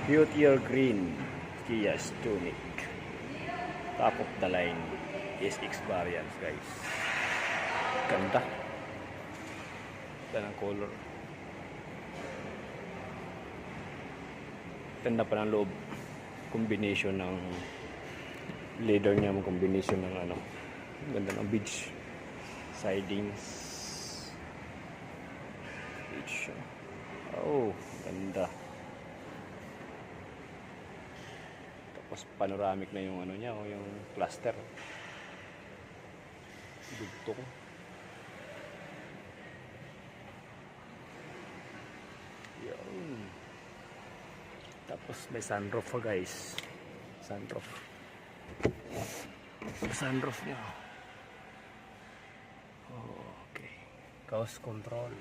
Beautier Green Kia Stonic. Top of the line SX variant, guys. Ganda. Ganda ng color. Ganda pa ng loob. Combination ng leather niya, combination ng ano. Ganda ng beach sidings. Beach. Oh, ganda. Tapos panoramic na yung ano niya, o yung cluster. Dugtong. Yun. Tapos may sunroof pa, guys. Sunroof. Sunroof niya. Okay. Cruise control.